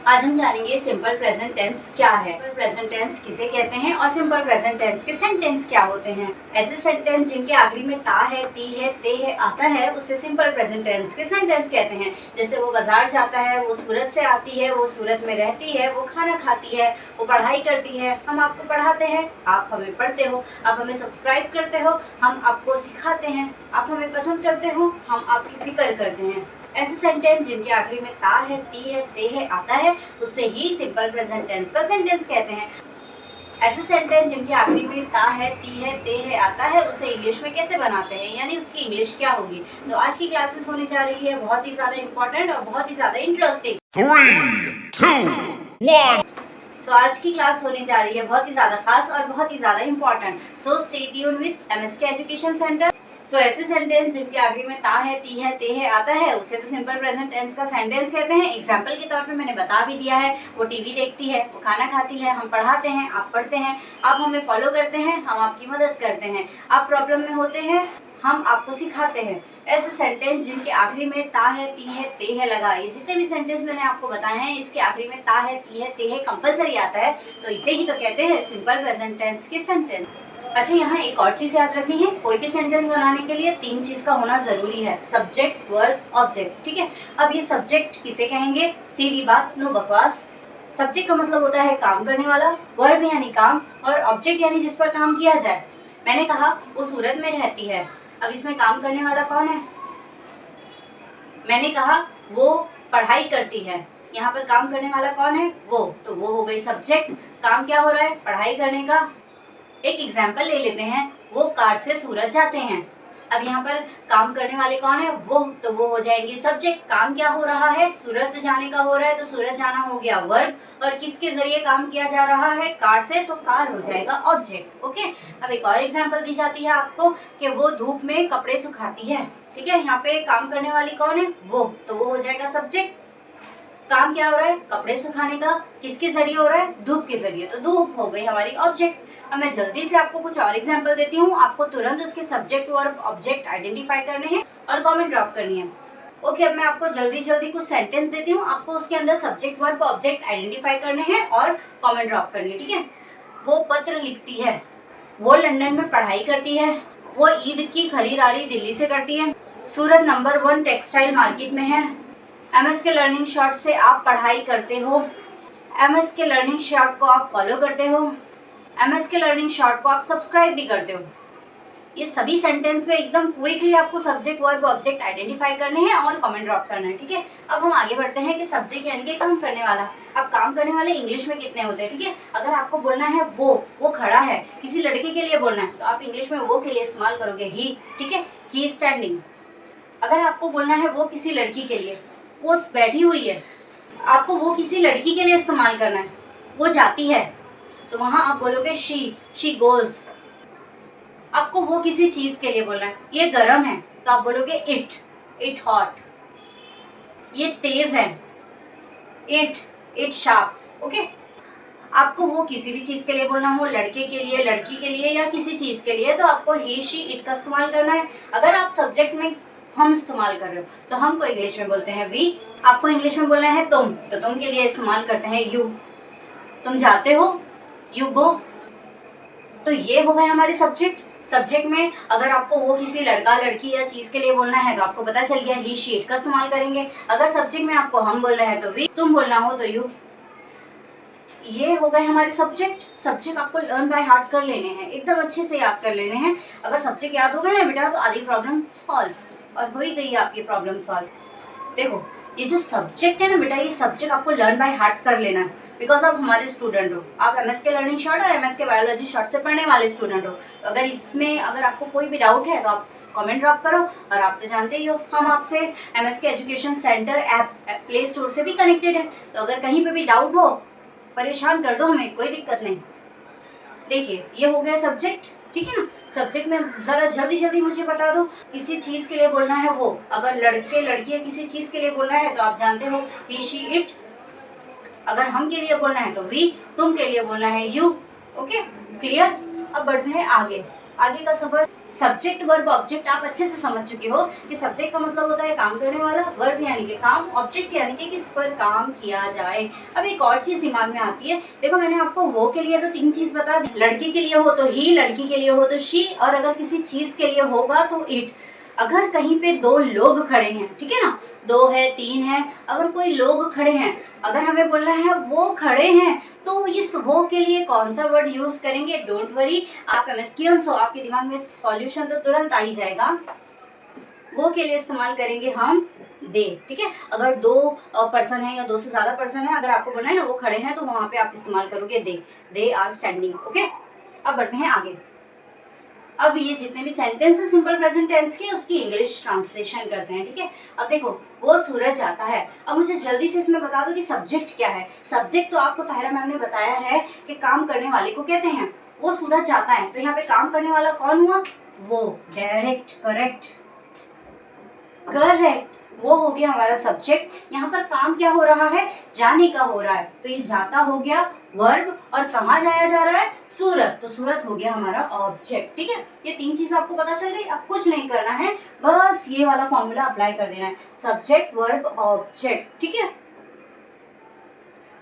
आज हम जानेंगे सिंपल प्रेजेंट टेंस क्या है, सिंपल प्रेजेंट टेंस किसे कहते हैं और सिंपल प्रेजेंट टेंस के सेंटेंस क्या होते हैं। ऐसे सेंटेंस जिनके आखिरी में ता है, ती है, ते है आता है उसे सिंपल प्रेजेंट टेंस के सेंटेंस कहते हैं। जैसे वो बाजार जाता है, वो सूरत से आती है, वो सूरत में रहती है, वो खाना खाती है, वो पढ़ाई करती है, हम आपको पढ़ाते हैं, आप हमें पढ़ते हो, आप हमें सब्सक्राइब करते हो, हम आपको सिखाते हैं, आप हमें पसंद करते हो, हम आपकी फिक्र करते हैं। ऐसे सेंटेंस जिनके आखिरी में ता है, ती है, ते है आता है उसे ही सिंपल प्रेजेंट टेंस का सेंटेंस कहते हैं। ऐसे सेंटेंस जिनके आखिरी में ता है, ती है, ते है आता है उसे इंग्लिश में कैसे बनाते हैं, यानी उसकी इंग्लिश क्या होगी। तो आज की क्लासेस होने जा रही है बहुत ही ज्यादा इंपॉर्टेंट और बहुत ही ज्यादा इंटरेस्टिंग। 3, 2, 1 सो आज की क्लास होने जा रही है बहुत ही ज्यादा खास और बहुत ही ज्यादा important. So stay tune with MSK education centre. So ऐसे सेंटेंस जिनके आगे में ता है, ती है, ते है आता है उसे तो सिंपल प्रेजेंट टेंस का सेंटेंस कहते हैं। एग्जांपल के तौर पे मैंने बता भी दिया है, वो टीवी देखती है, वो खाना खाती है, हम पढ़ाते हैं, आप पढ़ते हैं, आप हमें फॉलो करते हैं, हम आपकी मदद करते हैं, आप प्रॉब्लम में होते हैं, हम आपको सिखाते हैं। ऐसे सेंटेंस जिनके आखिरी में ता है, ती है, ते है लगा, ये जितने भी सेंटेंस मैंने आपको बताए हैं इसके आखिरी में ता है, ती है, ते है कंपलसरी आता है तो इसे ही तो कहते हैं सिंपल प्रेजेंट टेंस के सेंटेंस। अच्छा, यहाँ एक और चीज याद रखनी है, कोई भी सेंटेंस बनाने के लिए 3 चीज का होना जरूरी है, सब्जेक्ट, वर्ब, ऑब्जेक्ट। ठीक है, अब ये सब्जेक्ट किसे कहेंगे, सीधी बात, नो बकवास। सब्जेक्ट का मतलब होता है काम करने वाला, वर्ब यानी काम और ऑब्जेक्ट यानी जिस पर काम किया जाए। मैंने कहा वो सूरत में रहती है, अब इसमें काम करने वाला कौन है। मैंने कहा वो पढ़ाई करती है, यहाँ पर काम करने वाला कौन है, वो, तो वो हो गई सब्जेक्ट। काम क्या हो रहा है, पढ़ाई करने का। एक एग्जाम्पल ले लेते हैं, वो कार से सूरत जाते हैं, अब यहाँ पर काम करने वाले कौन है, वो, तो वो हो जाएंगे सब्जेक्ट। काम क्या हो रहा है, सूरत जाने का हो रहा है तो सूरत जाना हो गया वर्ब और किसके जरिए काम किया जा रहा है, कार से, तो कार हो जाएगा ऑब्जेक्ट। ओके, अब एक और एग्जाम्पल दी जाती है आपको कि वो धूप में कपड़े सुखाती है। ठीक है, यहाँ पे काम करने वाली कौन है, वो, तो वो हो जाएगा सब्जेक्ट। काम क्या हो रहा है, कपड़े सुखाने का, किसके जरिए हो रहा है, धूप के जरिए, तो धूप हो गई हमारी ऑब्जेक्ट। अब मैं जल्दी से आपको कुछ और एग्जांपल देती हूँ, आपको तुरंत उसके सब्जेक्ट और ऑब्जेक्ट आइडेंटिफाई करने हैं और कमेंट ड्रॉप करनी है। ओके, अब मैं आपको जल्दी जल्दी कुछ सेंटेंस देती हूँ, आपको उसके अंदर सब्जेक्ट, वर्ब, ऑब्जेक्ट आइडेंटिफाई करने हैं और कॉमेंट ड्रॉप करनी है। ठीक है, वो पत्र लिखती है, वो लंदन में पढ़ाई करती है, वो ईद की खरीदारी दिल्ली से करती है, सूरत नंबर 1 टेक्सटाइल मार्केट में है, एमएसके लर्निंग शॉर्ट से आप पढ़ाई करते हो, एमएसके लर्निंग शॉर्ट को आप फॉलो करते हो, एमएसके लर्निंग शॉर्ट को आप सब्सक्राइब भी करते हो। ये सभी सेंटेंस में एकदम क्विकली आपको सब्जेक्ट, वर्ब, ऑब्जेक्ट आइडेंटिफाई करने हैं और कमेंट ड्रॉप करना है। ठीक है, अब हम आगे बढ़ते हैं कि सब्जेक्ट यानी कि काम करने वाला। अब काम करने वाले इंग्लिश में कितने होते हैं। ठीक है, अगर आपको बोलना है वो खड़ा है, किसी लड़के के लिए बोलना है तो आप इंग्लिश में वो के लिए इस्तेमाल करोगे ही। ठीक है, ही इज स्टैंडिंग। अगर आपको बोलना है वो किसी लड़की के लिए, वो बैठी हुई है, आपको वो किसी लड़की के लिए इस्तेमाल करना है, वो जाती है, तो वहां आप बोलोगे शी गोज। आपको वो किसी चीज के लिए बोलना है, ये गर्म है तो आप बोलोगे इट हॉट। ये तेज है, इट शार्प। ओके, आपको वो किसी भी चीज के लिए बोलना हो, लड़के के लिए, लड़की के लिए या किसी चीज के लिए, तो आपको ही, शी, इट का इस्तेमाल करना है। अगर आप सब्जेक्ट में हम इस्तेमाल कर रहे हो तो हम को इंग्लिश में बोलते हैं वी। आपको इंग्लिश में बोलना है तुम, तो तुम के लिए इस्तेमाल करते हैं यू। तुम जाते हो, यू गो। तो ये हो गए हमारे सब्जेक्ट। सब्जेक्ट में अगर आपको वो किसी लड़का, लड़की या चीज के लिए बोलना है तो आपको पता चल गया ही, शी, इट का इस्तेमाल करेंगे। अगर सब्जेक्ट में आपको हम बोल रहे हैं तो वी, तुम बोलना हो तो यू। ये हो गए हमारे सब्जेक्ट। सब्जेक्ट आपको लर्न बाय हार्ट कर लेने हैं, एकदम अच्छे से याद कर लेने हैं। अगर सब्जेक्ट याद हो गए ना बेटा तो आधी प्रॉब्लम सॉल्व, और हो ही गई आपकी प्रॉब्लम सॉल्व। देखो, ये जो सब्जेक्ट है ना बेटा, ये सब्जेक्ट आपको लर्न बाय हार्ट कर लेना है, बिकॉज आप हमारे स्टूडेंट हो, आप एमएसके लर्निंग शॉर्ट और एमएसके बायोलॉजी शॉर्ट से पढ़ने वाले स्टूडेंट हो। तो अगर इसमें अगर आपको कोई भी डाउट है तो आप कमेंट ड्रॉप करो। और आप तो जानते ही हो हम आपसे MSK education centre app play store से भी कनेक्टेड है, तो अगर कहीं पे भी डाउट हो परेशान कर दो हमें, कोई दिक्कत नहीं। देखिए, ये हो गया सब्जेक्ट। ठीक है ना, सब्जेक्ट में जरा जल्दी जल्दी मुझे बता दो, किसी चीज के लिए बोलना है वो, अगर लड़के लड़की या किसी चीज के लिए बोलना है तो आप जानते हो ही, शी, इट। अगर हम के लिए बोलना है तो वी, तुम के लिए बोलना है यू। Okay, clear. अब बढ़ते हैं आगे। आगे का सफर। सब्जेक्ट वर्ब ऑब्जेक्ट आप अच्छे से समझ चुके हो कि सब्जेक्ट का मतलब होता है काम करने वाला, वर्ब यानी कि काम, ऑब्जेक्ट यानी कि किस पर काम किया जाए। अब एक और चीज दिमाग में आती है, देखो मैंने आपको वो के लिए तो 3 चीज बता दी, लड़के के लिए हो तो ही, लड़की के लिए हो तो शी, और अगर किसी चीज के लिए होगा तो इट। अगर कहीं पे 2 लोग खड़े हैं, ठीक है ना, 2 है 3 है, अगर कोई लोग खड़े हैं, अगर हमें बोलना है वो खड़े हैं, तो इस वो के लिए कौन सा वर्ड यूज करेंगे? डोंट वरी, आप एमएसक्यूएंस हो, आपके दिमाग में सॉल्यूशन तो तुरंत आ ही जाएगा। वो के लिए इस्तेमाल करेंगे हम दे, ठीक है। अगर 2 पर्सन है या 2 से ज्यादा पर्सन है, अगर आपको बोलना है ना वो खड़े हैं, तो वहां पे आप इस्तेमाल करोगे दे आर स्टैंडिंग। ओके, अब बढ़ते हैं आगे। अब ये जितने भी सेंटेंस है सिंपल प्रेजेंट टेंस के, उसकी इंग्लिश ट्रांसलेशन करते हैं, ठीक है। अब देखो वो सूरज आता है, अब मुझे जल्दी से इसमें बता दो कि सब्जेक्ट क्या है। सब्जेक्ट तो आपको ताहिरा मैम ने बताया है कि काम करने वाले को कहते हैं। वो सूरज आता है, तो यहाँ पे काम करने वाला कौन हुआ? वो। डायरेक्ट, करेक्ट, वो हो गया हमारा सब्जेक्ट। यहाँ पर काम क्या हो रहा है? जाने का हो रहा है, तो ये जाता हो गया वर्ब, और कहाँ जाया जा रहा है? सूरत, तो सूरत हो गया हमारा ऑब्जेक्ट, ठीक है। ये 3 चीज आपको पता चल गई। अब कुछ नहीं करना है, बस ये वाला फॉर्मूला अप्लाई कर देना है, सब्जेक्ट वर्ब ऑब्जेक्ट, ठीक है।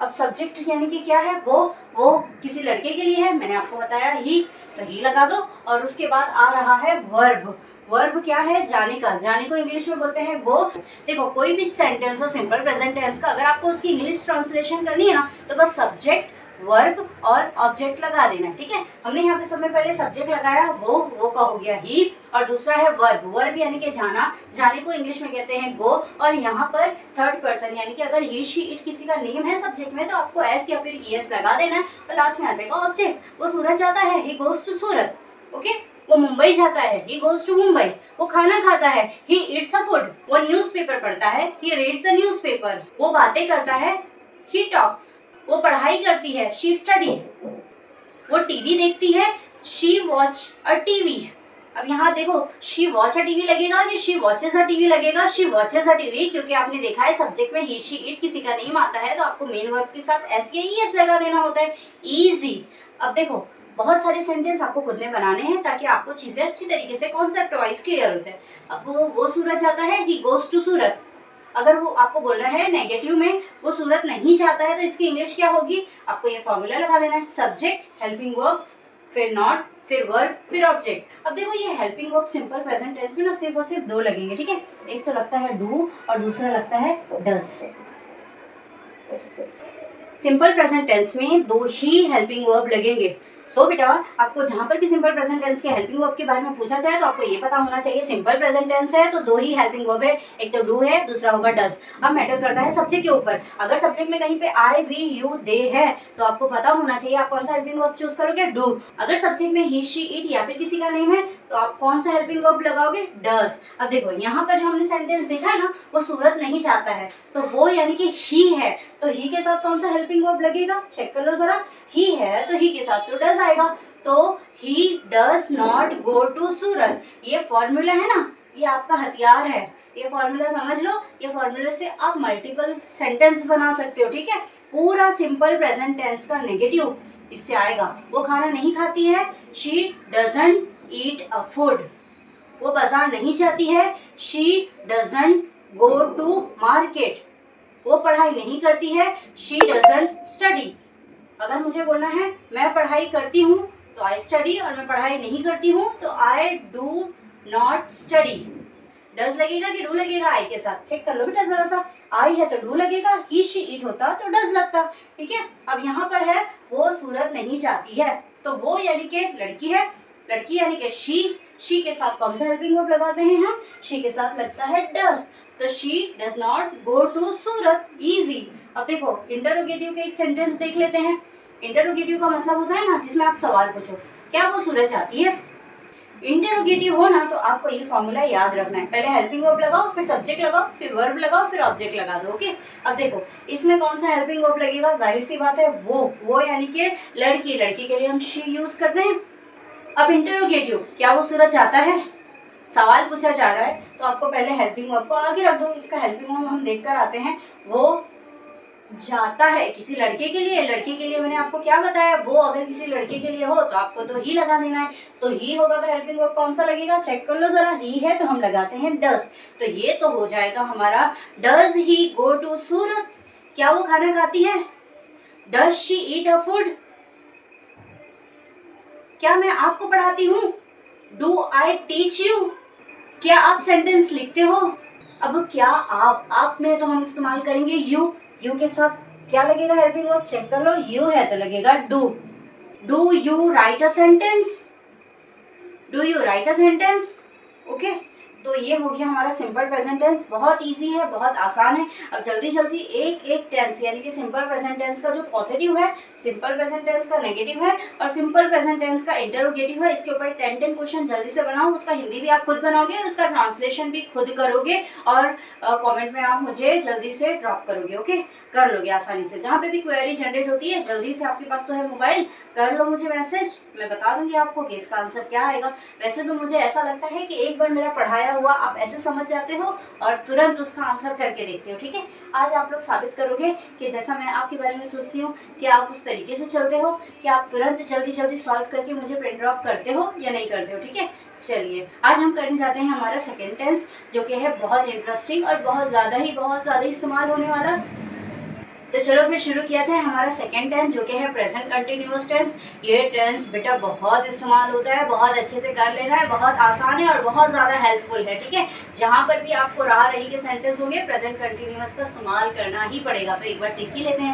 अब सब्जेक्ट यानी कि क्या है? वो किसी लड़के के लिए है, मैंने आपको बताया ही, तो ही लगा दो, और उसके बाद आ रहा है वर्ब। वर्ब क्या है? जाने का, जाने को इंग्लिश में बोलते हैं गो। देखो कोई भी सेंटेंस हो सिंपल प्रेजेंट टेंस का, अगर आपको उसकी इंग्लिश ट्रांसलेशन करनी है ना, तो बस सब्जेक्ट वर्ब और ऑब्जेक्ट लगा देना, ठीक है। हमने यहाँ पे सबसे पहले सब्जेक्ट लगाया, वो का हो गया ही, और दूसरा है वर्ब। वर्ब यानी कि जाना, जाने को इंग्लिश में कहते हैं गो, और यहाँ पर थर्ड पर्सन यानी कि अगर ही शी इट किसी का नेम है सब्जेक्ट में, तो आपको एस या फिर ईएस लगा देना है, और लास्ट में आ जाएगा ऑब्जेक्ट। वो सूरज जाता है, he goes to Surat, okay. वो मुंबई जाता है, ही गोज टू मुंबई। वो खाना खाता है, ही ईट्स अ फूड। वो न्यूज़पेपर पढ़ता है, ही रीड्स अ न्यूज़पेपर। वो बातें करता है, ही टॉक्स। वो पढ़ाई करती है, शी स्टडी। वो टीवी देखती है, शी वॉच अ टीवी। अब यहाँ देखो शी वॉच अ टीवी लगेगा कि शी वॉचेज अ टीवी लगेगा? शी वॉचेज अ टीवी, क्योंकि आपने देखा है सब्जेक्ट में ही शी इट किसी का नेम आता है, तो आपको मेन वर्ब के साथ एस या ईएस लगा देना होता है, इजी। अब देखो बहुत सारे सेंटेंस आपको खुद में बनाने हैं, ताकि आपको चीजें अच्छी तरीके से कॉन्सेप्ट वाइज क्लियर हो जाए। अब वो सूरज आता है, ही गोज टू सूरत। अगर वो आपको बोलना है नेगेटिव में, वो सूरत नहीं चाहता है, तो इसकी इंग्लिश क्या होगी? आपको ये फॉर्मूला लगा देना है, सब्जेक्ट, हेल्पिंग वर्ब, फिर नॉट, फिर वर्ब, फिर ऑब्जेक्ट। अब देखो ये helping verb simple present tense में ना सिर्फ और सिर्फ 2 लगेंगे, ठीक है। एक तो लगता है डू और दूसरा लगता है डज। सिंपल प्रेजेंट टेंस में 2 ही हेल्पिंग वर्ब लगेंगे। सो बेटा आपको जहां पर भी सिंपल प्रेजेंट टेंस के हेल्पिंग वर्ब के बारे में पूछा जाए, तो आपको ये पता होना चाहिए सिंपल प्रेजेंट टेंस है तो 2 ही हेल्पिंग वर्ब है, एक तो डू है, दूसरा होगा डज। अब मैटर करता है सब्जेक्ट के ऊपर। अगर सब्जेक्ट में कहीं पे आई, वी, यू, दे है, तो आपको पता होना चाहिए आप कौन सा हेल्पिंग वर्ब चूज करोगे? डू। अगर सब्जेक्ट में ही, शी, इट या फिर किसी का नेम है, तो आप कौन सा हेल्पिंग वर्ब लगाओगे? डज। अब देखो यहाँ पर जो हमने सेंटेंस देखा है ना, वो सूरत नहीं चाहता है, तो वो यानी कि ही है, तो ही के साथ कौन सा हेल्पिंग वर्ब लगेगा? चेक कर लो जरा। ही है तो ही के साथ तो डज आएगा, तो he does not go to Surat. ये फॉर्मूला है ना, ये आपका हथियार है, ये फॉर्मूला समझ लो। ये फॉर्मूले से आप मल्टीपल सेंटेंस बना सकते हो, ठीक है। पूरा सिंपल प्रेजेंट टेंस का नेगेटिव इससे आएगा। वो खाना नहीं खाती है, she doesn't eat a food. वो बाजार नहीं जाती है, she doesn't go to market. वो पढ़ाई नहीं करती है, शी डजंट स्टडी। अगर मुझे बोलना है मैं पढ़ाई करती हूँ, तो आई स्टडी, और मैं पढ़ाई नहीं करती हूँ तो I do not study. Does लगेगा कि डू लगेगा आई के साथ? चेक कर लो बेटा जरा सा। आई है तो डू लगेगा, ही, शी, इट होता तो डज लगता, ठीक है। अब यहाँ पर है वो सूरत नहीं चाहती है, तो वो यानी कि लड़की है, लड़की यानी कि शी के साथ कौन सा हेल्पिंग वर्ब लगाते हैं हम? शी के साथ लगता है डज, तो she does not go to Surat, easy. अब देखो इंटरोगेटिव के एक सेंटेंस देख लेते हैं। इंटरोगेटिव का मतलब होता है ना जिसमें आप सवाल पूछो, क्या वो सूरज आती है? इंटरोगेटिव हो ना, तो आपको ये फॉर्मूला याद रखना है, पहले हेल्पिंग वर्ब लगाओ, फिर सब्जेक्ट लगाओ, फिर वर्ब लगाओ, फिर ऑब्जेक्ट लगा दो, ओके। अब देखो इसमें कौन सा हेल्पिंग वर्ब लगेगा? जाहिर सी बात है वो यानी कि लड़की, लड़की के लिए हम शी यूज करते हैं। अब इंटरोगेटिव, क्या वो सूरज चाहता है? सवाल पूछा जा रहा है, तो आपको पहले हेल्पिंग वर्ब को आगे रख दो। इसका हेल्पिंग वर्ब हम देख कर आते हैं, वो जाता है किसी लड़के के लिए मैंने आपको क्या बताया, वो अगर किसी लड़के के लिए हो तो आपको तो ही लगा देना है। तो ही होगा तो हेल्पिंग वर्ब कौन सा लगेगा, चेक कर लो जरा। ही है तो हम लगाते हैं डज, तो ये तो हो जाएगा हमारा डज ही गो टू सूरत, क्या वो खाना खाती है, does she eat a food, क्या मैं आपको पढ़ाती हूँ, डू आई टीच यू, क्या आप सेंटेंस लिखते हो। अब क्या आप में तो हम इस्तेमाल करेंगे यू, यू के साथ क्या लगेगा हेल्पिंग वर्ब, चेक कर लो, यू है तो लगेगा do. Do you right a sentence, do you right a sentence, okay. तो ये हो गया हमारा सिंपल प्रेजेंट टेंस, बहुत इजी है, बहुत आसान है। अब जल्दी जल्दी एक एक टेंस यानी कि सिंपल प्रेजेंट टेंस का जो पॉजिटिव है, सिंपल प्रेजेंट टेंस का नेगेटिव है और सिंपल प्रेजेंट टेंस का इंटरोगेटिव है, इसके ऊपर 10 क्वेश्चन जल्दी से बनाओ। उसका हिंदी भी आप खुद बनाओगे, उसका ट्रांसलेशन भी खुद करोगे और कमेंट में आप मुझे जल्दी से ड्रॉप करोगे, ओके। कर लोगे आसानी से, जहाँ पे भी क्वेरी जनरेट होती है जल्दी से, आपके पास तो है मोबाइल, कर लो मुझे मैसेज, मैं बता दूंगी आपको कि इसका आंसर क्या आएगा। वैसे तो मुझे ऐसा लगता है कि एक बार मेरा पढ़ाया हुआ आप ऐसे समझ जाते हो और तुरंत उसका आंसर करके देखते हो, ठीक है। आज आप लोग साबित करोगे कि जैसा मैं आपके बारे में सोचती हूँ कि आप उस तरीके से चलते हो, कि आप तुरंत जल्दी जल्दी सॉल्व करके मुझे प्रिंट ड्रॉप करते हो या नहीं करते हो, ठीक है। चलिए आज हम करने जाते हैं हमारा सेकेंड टेंस, जो कि है बहुत इंटरेस्टिंग और बहुत ज़्यादा इस्तेमाल होने वाला। तो चलो फिर शुरू किया जाए हमारा सेकेंड टेंस, जो कि है प्रेजेंट कंटिन्यूअस टेंस। ये टेंस बेटा बहुत इस्तेमाल होता है, बहुत अच्छे से कर लेना है, बहुत आसान है और बहुत ज़्यादा हेल्पफुल है, ठीक है। जहाँ पर भी आपको राह रही के सेंटेंस होंगे प्रेजेंट कंटिन्यूअस का इस्तेमाल करना ही पड़ेगा, तो एक बार सीख ही लेते हैं।